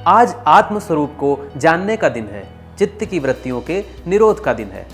आज आत्म स्वरूप को जानने का दिन है, चित्त की वृत्तियों के निरोध का दिन है।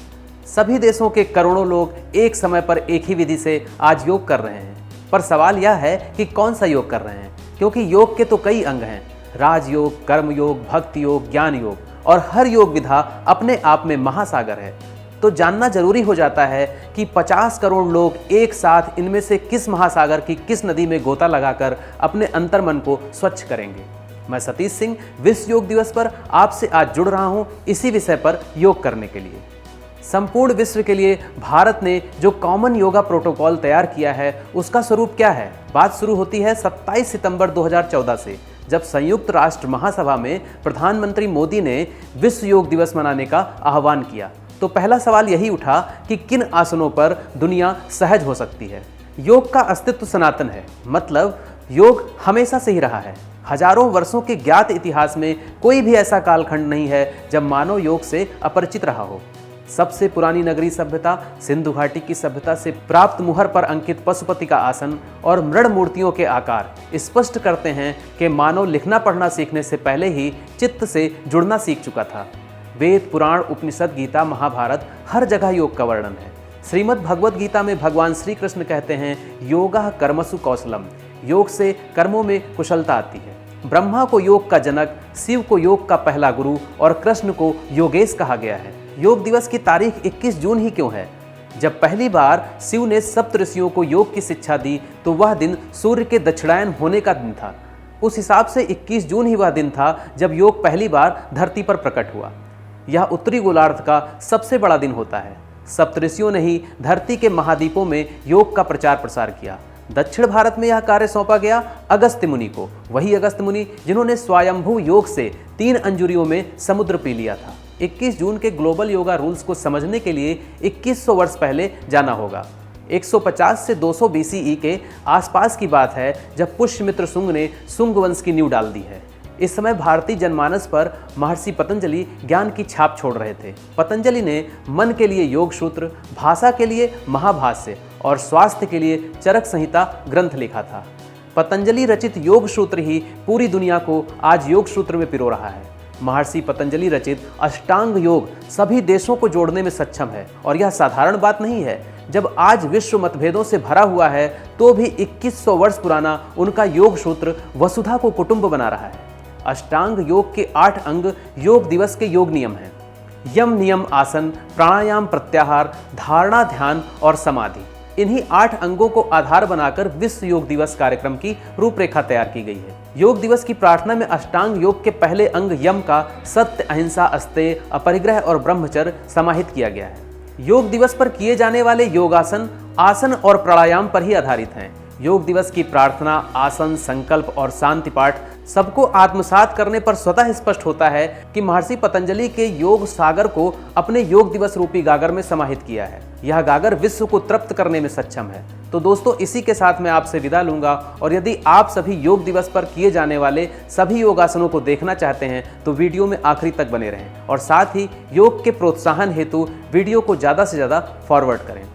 सभी देशों के करोड़ों लोग एक समय पर एक ही विधि से आज योग कर रहे हैं, पर सवाल यह है कि कौन सा योग कर रहे हैं, क्योंकि योग के तो कई अंग हैं। राजयोग, कर्म योग, भक्ति योग, ज्ञान योग, और हर योग विधा अपने आप में महासागर है। तो जानना जरूरी हो जाता है कि 50 करोड़ लोग एक साथ इनमें से किस महासागर की किस नदी में गोता लगाकर अपने अंतर्मन को स्वच्छ करेंगे। मैं सतीश सिंह विश्व योग दिवस पर आपसे आज जुड़ रहा हूं इसी विषय पर योग करने के लिए। संपूर्ण विश्व के लिए भारत ने जो कॉमन योगा प्रोटोकॉल तैयार किया है उसका स्वरूप क्या है। बात शुरू होती है 27 सितंबर 2014 से, जब संयुक्त राष्ट्र महासभा में प्रधानमंत्री मोदी ने विश्व योग दिवस मनाने का आह्वान किया। तो पहला सवाल यही उठा कि किन आसनों पर दुनिया सहज हो सकती है। योग का अस्तित्व सनातन है, मतलब योग हमेशा से ही रहा है। हजारों वर्षों के ज्ञात इतिहास में कोई भी ऐसा कालखंड नहीं है जब मानव योग से अपरिचित रहा हो। सबसे पुरानी नगरी सभ्यता सिंधु घाटी की सभ्यता से प्राप्त मुहर पर अंकित पशुपति का आसन और मृण मूर्तियों के आकार स्पष्ट करते हैं कि मानव लिखना पढ़ना सीखने से पहले ही चित्त से जुड़ना सीख चुका था। वेद, पुराण, उपनिषद, गीता, महाभारत, हर जगह योग का वर्णन है। श्रीमद् भगवद गीता में भगवान श्री कृष्ण कहते हैं, योगः कर्मसु कौशलम, योग से कर्मों में कुशलता आती है। ब्रह्मा को योग का जनक, शिव को योग का पहला गुरु और कृष्ण को योगेश कहा गया है। योग दिवस की तारीख 21 जून ही क्यों है? जब पहली बार शिव ने सप्त ऋषियों को योग की शिक्षा दी तो वह दिन सूर्य के दक्षिणायन होने का दिन था। उस हिसाब से 21 जून ही वह दिन था जब योग पहली बार धरती पर प्रकट हुआ। यह उत्तरी गोलार्ध का सबसे बड़ा दिन होता है। सप्तऋषियों ने ही धरती के महाद्वीपों में योग का प्रचार प्रसार किया। दक्षिण भारत में यह कार्य सौंपा गया अगस्त्य मुनि को, वही अगस्त्य मुनि जिन्होंने स्वयंभू योग से 3 अंजुरियों में समुद्र पी लिया था। 21 जून के ग्लोबल योगा रूल्स को समझने के लिए 2100 वर्ष पहले जाना होगा। 150 से 200 BCE के आसपास की बात है जब पुष्यमित्र शुंग ने शुंग वंश की नींव डाल दी है। इस समय भारतीय जनमानस पर महर्षि पतंजलि ज्ञान की छाप छोड़ रहे थे। पतंजलि ने मन के लिए योग सूत्र, भाषा के लिए महाभाष्य और स्वास्थ्य के लिए चरक संहिता ग्रंथ लिखा था। पतंजलि रचित योग सूत्र ही पूरी दुनिया को आज योग सूत्र में पिरो रहा है। महर्षि पतंजलि रचित अष्टांग योग सभी देशों को जोड़ने में सक्षम है, और यह साधारण बात नहीं है। जब आज विश्व मतभेदों से भरा हुआ है तो भी 2100 वर्ष पुराना उनका योग सूत्र वसुधा को कुटुंब बना रहा है। अष्टांग योग के 8 अंग योग दिवस के योग नियम हैं। यम, नियम, आसन, प्राणायाम, प्रत्याहार, धारणा, ध्यान और समाधि। इन्हीं 8 अंगों को आधार बनाकर विश्व योग दिवस कार्यक्रम की रूपरेखा तैयार की गई है। योग दिवस की प्रार्थना में अष्टांग योग के पहले अंग यम का सत्य, अहिंसा, अस्तेय, अपरिग्रह और ब्रह्मचर्य समाहित किया गया है। योग दिवस पर किए जाने वाले योगासन, आसन और प्राणायाम पर ही आधारित हैं। योग दिवस की प्रार्थना, आसन, संकल्प और शांति पाठ सबको आत्मसात करने पर स्वतः स्पष्ट होता है कि महर्षि पतंजलि के योग सागर को अपने योग दिवस रूपी गागर में समाहित किया है। यह गागर विश्व को तृप्त करने में सक्षम है। तो दोस्तों, इसी के साथ मैं आपसे विदा लूंगा, और यदि आप सभी योग दिवस पर किए जाने वाले सभी योगासनों को देखना चाहते हैं तो वीडियो में आखिरी तक बने रहें, और साथ ही योग के प्रोत्साहन हेतु वीडियो को ज़्यादा से ज़्यादा फॉरवर्ड करें।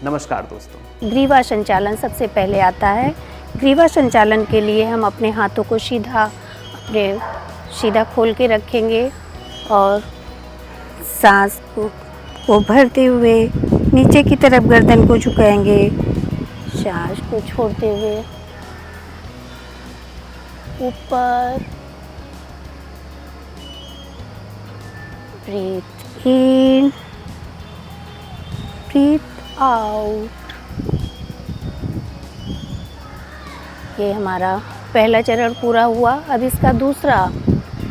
नमस्कार दोस्तों। ग्रीवा संचालन सबसे पहले आता है। ग्रीवा संचालन के लिए हम अपने हाथों को सीधा खोल के रखेंगे और सांस को भरते हुए नीचे की तरफ गर्दन को झुकाएंगे। सांस को छोड़ते हुए ऊपर, ब्रीथ इन, ब्रीथ आउट। ये हमारा पहला चरण पूरा हुआ। अब इसका दूसरा,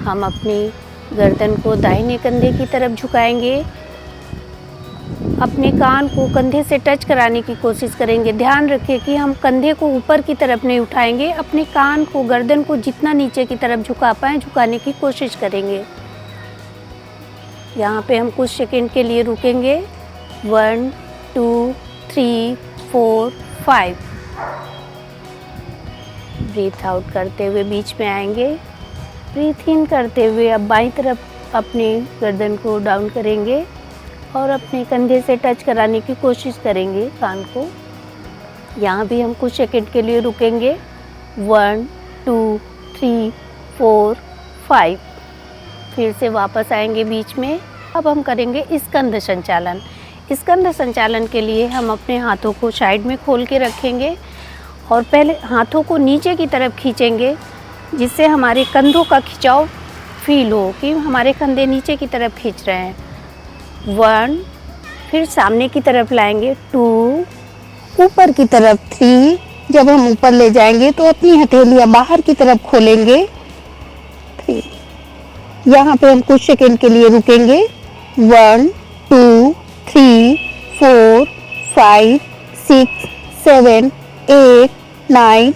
हम अपनी गर्दन को दाहिने कंधे की तरफ झुकाएंगे। अपने कान को कंधे से टच कराने की कोशिश करेंगे। ध्यान रखें कि हम कंधे को ऊपर की तरफ नहीं उठाएंगे। अपने कान को, गर्दन को जितना नीचे की तरफ झुका पाएँ झुकाने की कोशिश करेंगे। यहाँ पे हम कुछ सेकंड के लिए रुकेंगे। 1 2 3 4 5। ब्रीथ आउट करते हुए बीच में आएंगे। ब्रीथ इन करते हुए अब बाईं तरफ अपनी गर्दन को डाउन करेंगे और अपने कंधे से टच कराने की कोशिश करेंगे कान को। यहाँ भी हम कुछ सेकंड के लिए रुकेंगे। 1 2 3 4 5। फिर से वापस आएंगे बीच में। अब हम करेंगे स्कंद संचालन। स्कंद संचालन के लिए हम अपने हाथों को साइड में खोल के रखेंगे और पहले हाथों को नीचे की तरफ खींचेंगे, जिससे हमारे कंधों का खिंचाव फील हो कि हमारे कंधे नीचे की तरफ खींच रहे हैं। 1, फिर सामने की तरफ लाएंगे 2, ऊपर की तरफ 3। जब हम ऊपर ले जाएंगे तो अपनी हथेलियां बाहर की तरफ खोलेंगे 3। यहाँ पे हम कुछ सेकंड के लिए रुकेंगे। 1, 2, 3, 4, 5, 6, 7, 8, 9,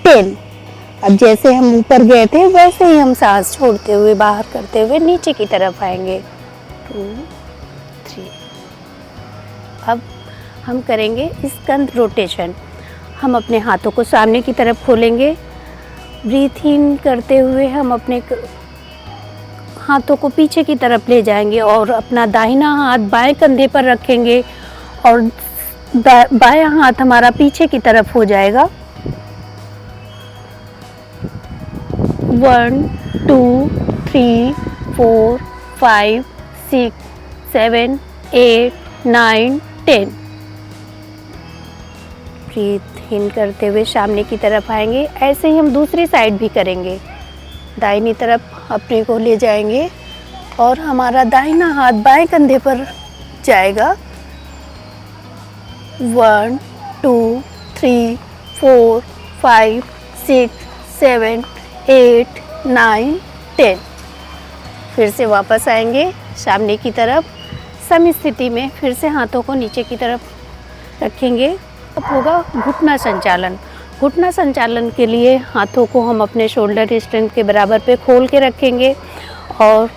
10। अब जैसे हम ऊपर गए थे वैसे ही हम सांस छोड़ते हुए बाहर करते हुए नीचे की तरफ आएंगे। 2, 3। अब हम करेंगे स्कंद रोटेशन। हम अपने हाथों को सामने की तरफ खोलेंगे। ब्रीथ इन करते हुए हम अपने हाथों को पीछे की तरफ ले जाएंगे और अपना दाहिना हाथ बाएं कंधे पर रखेंगे और बायां हाथ हमारा पीछे की तरफ हो जाएगा। 1, 2, 3, 4, 5, 6, 7, 8, 9, 10। ब्रीथ इन करते हुए सामने की तरफ आएंगे। ऐसे ही हम दूसरी साइड भी करेंगे। दाहिनी तरफ अपने को ले जाएंगे और हमारा दाहिना हाथ बाएं कंधे पर जाएगा। 1, 2, 3, 4, 5, 6, 7, 8, 9, 10। फिर से वापस आएंगे सामने की तरफ। सम स्थिति में फिर से हाथों को नीचे की तरफ रखेंगे। अब होगा घुटना संचालन। घुटना संचालन के लिए हाथों को हम अपने शोल्डर स्ट्रेंथ के बराबर पे खोल के रखेंगे और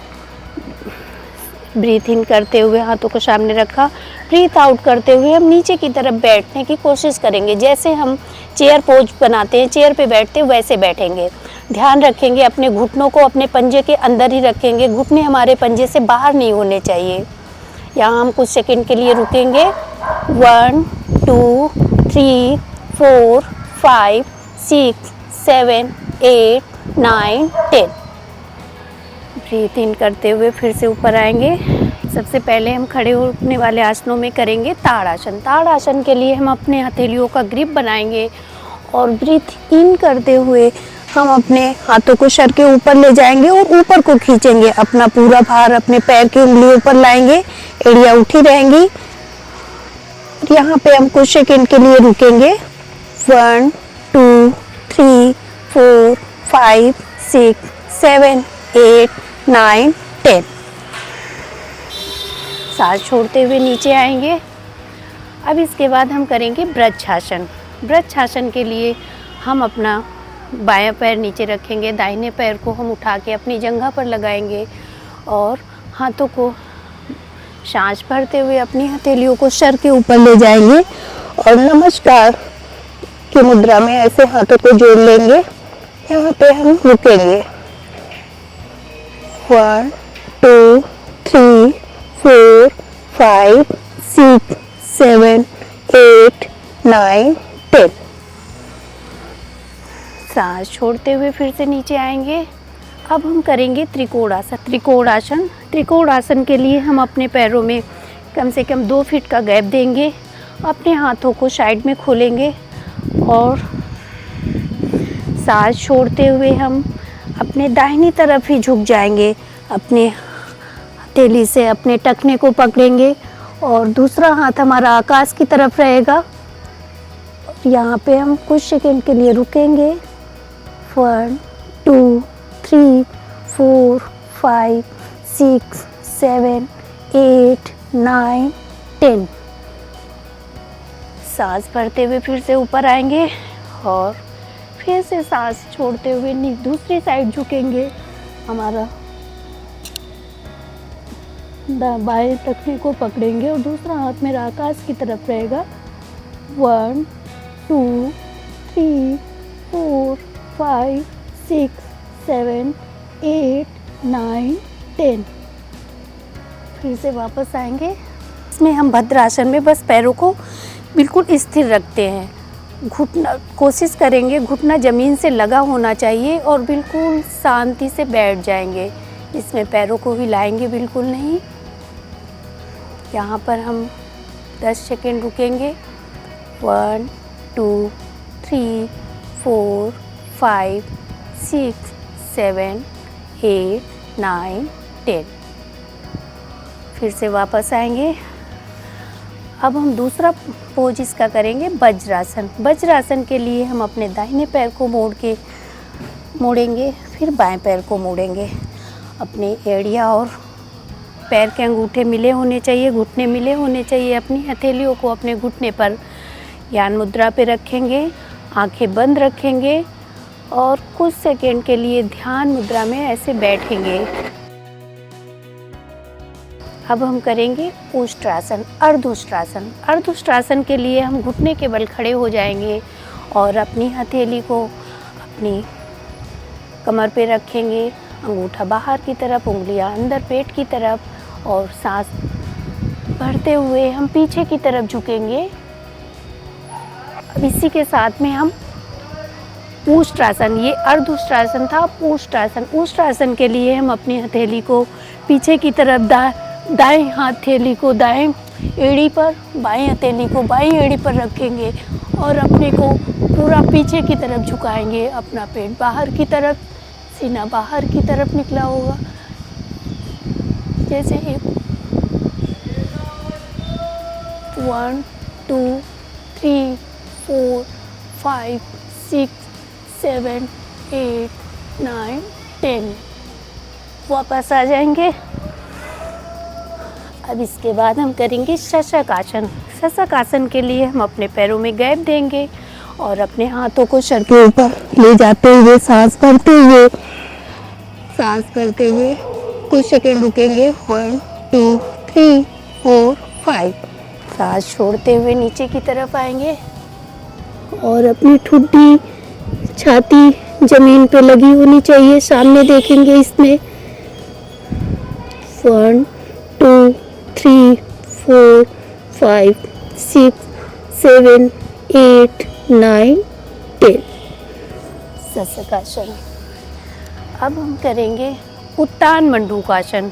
ब्रीथ इन करते हुए हाथों को सामने रखा। ब्रीथ आउट करते हुए हम नीचे की तरफ बैठने की कोशिश करेंगे। जैसे हम चेयर पोज बनाते हैं, चेयर पे बैठते हैं, वैसे बैठेंगे। ध्यान रखेंगे अपने घुटनों को अपने पंजे के अंदर ही रखेंगे। घुटने हमारे पंजे से बाहर नहीं होने चाहिए। यहाँ हम कुछ सेकंड के लिए रुकेंगे। 1, 2, 3, 4, 5, 6, 7, 8, 9, 10। ब्रीथ इन करते हुए फिर से ऊपर आएंगे। सबसे पहले हम खड़े होने वाले आसनों में करेंगे ताड़ासन। ताड़ासन के लिए हम अपने हथेलियों का ग्रिप बनाएंगे और ब्रीथ इन करते हुए हम अपने हाथों को सर के ऊपर ले जाएंगे और ऊपर को खींचेंगे। अपना पूरा भार अपने पैर की उंगलियों पर लाएंगे। एड़ियाँ उठी रहेंगी। यहाँ पे हम कुछ सेकंड के लिए रुकेंगे। 1, 2, 3, 4, 5, 6, 7, 8, 9, 10। सांस छोड़ते हुए नीचे आएंगे। अब इसके बाद हम करेंगे वृक्षासन। वृक्षासन के लिए हम अपना बायां पैर नीचे रखेंगे। दाहिने पैर को हम उठा के अपनी जंघा पर लगाएंगे और हाथों को सांस भरते हुए अपनी हथेलियों को सर के ऊपर ले जाएंगे और नमस्कार की मुद्रा में ऐसे हाथों को जोड़ लेंगे। यहाँ पे हम रुकेंगे। 1, 2, 3, 4, 5, 6, 7, 8, 9, 10। सांस छोड़ते हुए फिर से नीचे आएंगे। अब हम करेंगे त्रिकोणासन। त्रिकोणासन त्रिकोणासन के लिए हम अपने पैरों में कम से कम 2 फीट का गैप देंगे। अपने हाथों को साइड में खोलेंगे और सांस छोड़ते हुए हम अपने दाहिनी तरफ ही झुक जाएंगे। अपने हथेली से अपने टखने को पकड़ेंगे और दूसरा हाथ हमारा आकाश की तरफ रहेगा। यहाँ पे हम कुछ सेकंड के लिए रुकेंगे। 1, 2, 3, 4, 5, 6, 7, 8, 9, 10। सांस भरते हुए फिर से ऊपर आएंगे और फिर से सांस छोड़ते हुए दूसरी साइड झुकेंगे। हमारा बाएं टखने को पकड़ेंगे और दूसरा हाथ मेरा आकाश की तरफ रहेगा। 1, 2, 3, 4, 5, 6, 7, 8, 9, 10। फिर से वापस आएंगे। इसमें हम भद्रासन में बस पैरों को बिल्कुल स्थिर रखते हैं। घुटना कोशिश करेंगे, घुटना ज़मीन से लगा होना चाहिए और बिल्कुल शांति से बैठ जाएंगे। इसमें पैरों को हिलाएंगे बिल्कुल नहीं। यहाँ पर हम 10 सेकेंड रुकेंगे। 1 2 3 4 5 6 7 8 9 10। फिर से वापस आएंगे। अब हम दूसरा पोज इसका करेंगे वज्रासन। वज्रासन के लिए हम अपने दाहिने पैर को मोड़ेंगे, फिर बाएं पैर को मोड़ेंगे। अपने एड़िया और पैर के अंगूठे मिले होने चाहिए, घुटने मिले होने चाहिए। अपनी हथेलियों को अपने घुटने पर ज्ञान मुद्रा पे रखेंगे, आंखें बंद रखेंगे और कुछ सेकंड के लिए ध्यान मुद्रा में ऐसे बैठेंगे। अब हम करेंगे उष्ट्रासन, अर्धउष्ट्रासन। अर्धउष्ट्रासन के लिए हम घुटने के बल खड़े हो जाएंगे और अपनी हथेली को अपनी कमर पे रखेंगे, अंगूठा बाहर की तरफ, उंगलियां अंदर पेट की तरफ और सांस भरते हुए हम पीछे की तरफ झुकेंगे। अब इसी के साथ में हम उष्ट्रासन, ये अर्धउष्ट्रासन था, उष्ट्रासन। उष्ट्रासन के लिए हम अपनी हथेली को पीछे की तरफ दाएं हथेली को दाएं एड़ी पर, बाएं हथेली को बाएं एड़ी पर रखेंगे और अपने को पूरा पीछे की तरफ झुकाएंगे। अपना पेट बाहर की तरफ, सीना बाहर की तरफ निकला होगा। जैसे 1 2 3 4 5 6 7 8 9 10। वापस आ जाएंगे। अब इसके बाद हम करेंगे शशक आसन। शशक आसन के लिए हम अपने पैरों में गैप देंगे और अपने हाथों को सर के ऊपर ले जाते हुए सांस भरते हुए कुछ सेकंड रुकेंगे। 1 2 3 4 5। सांस छोड़ते हुए नीचे की तरफ आएंगे और अपनी ठुड्डी, छाती जमीन पे लगी होनी चाहिए, सामने देखेंगे इसमें। 1 2 3 4 5 6 7 8 9 10। शशकासन। अब हम करेंगे उत्तान मंडूकासन।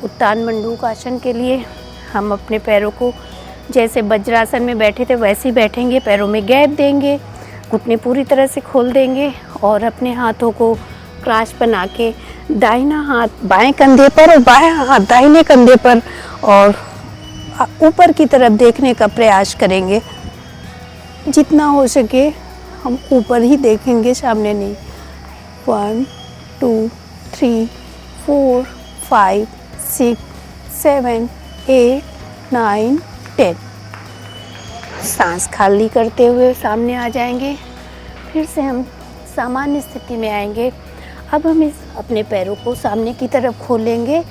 उत्तान मंडूकासन के लिए हम अपने पैरों को जैसे वज्रासन में बैठे थे वैसे ही बैठेंगे, पैरों में गैप देंगे, घुटने पूरी तरह से खोल देंगे और अपने हाथों को क्रॉस बना के दाहिना हाथ बाएं कंधे पर और बाएं हाथ दाहिने कंधे पर और ऊपर की तरफ देखने का प्रयास करेंगे। जितना हो सके हम ऊपर ही देखेंगे, सामने नहीं। 1 2 3 4 5 6 7 8 9 10। सांस खाली करते हुए सामने आ जाएंगे। फिर से हम सामान्य स्थिति में आएंगे। अब हम अपने पैरों को सामने की तरफ खोलेंगे।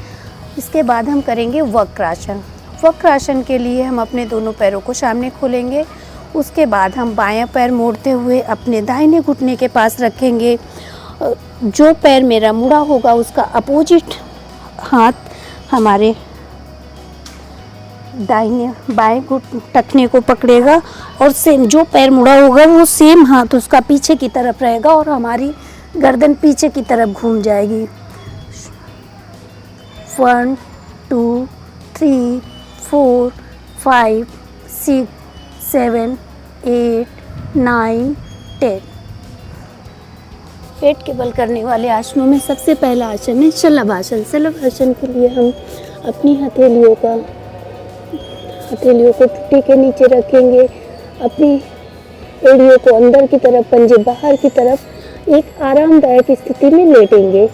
इसके बाद हम करेंगे वक्रासन। वक्रासन के लिए हम अपने दोनों पैरों को सामने खोलेंगे। उसके बाद हम बायां पैर मोड़ते हुए अपने दाहिने घुटने के पास रखेंगे। जो पैर मेरा मुड़ा होगा उसका अपोजिट हाथ हमारे दाहिने बाएं टखने को पकड़ेगा और सेम जो पैर मुड़ा होगा वो सेम हाथ उसका पीछे की तरफ रहेगा और हमारी गर्दन पीछे की तरफ घूम जाएगी। 1 2 3 4 5 6 7 8 9 10। पेट के बल करने वाले आसनों में सबसे पहला आसन है शलभासन। शलभासन के लिए हम अपनी हथेलियों को ठुड्डी के नीचे रखेंगे, अपनी एड़ियों को अंदर की तरफ, पंजे बाहर की तरफ एक आरामदायक स्थिति में लेटेंगे।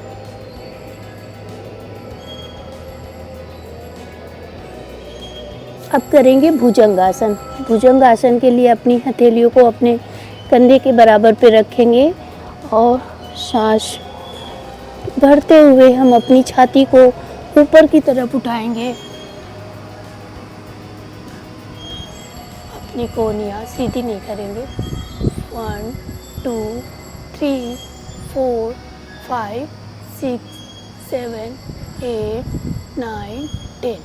अब करेंगे भुजंगासन। भुजंगासन के लिए अपनी हथेलियों को अपने कंधे के बराबर पे रखेंगे और सांस भरते हुए हम अपनी छाती को ऊपर की तरफ उठाएंगे। अपनी कोहनियाँ सीधी नहीं करेंगे। 1 2 3 4 5 6 7 8 9 10।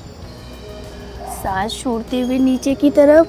सांस छोड़ते हुए नीचे की तरफ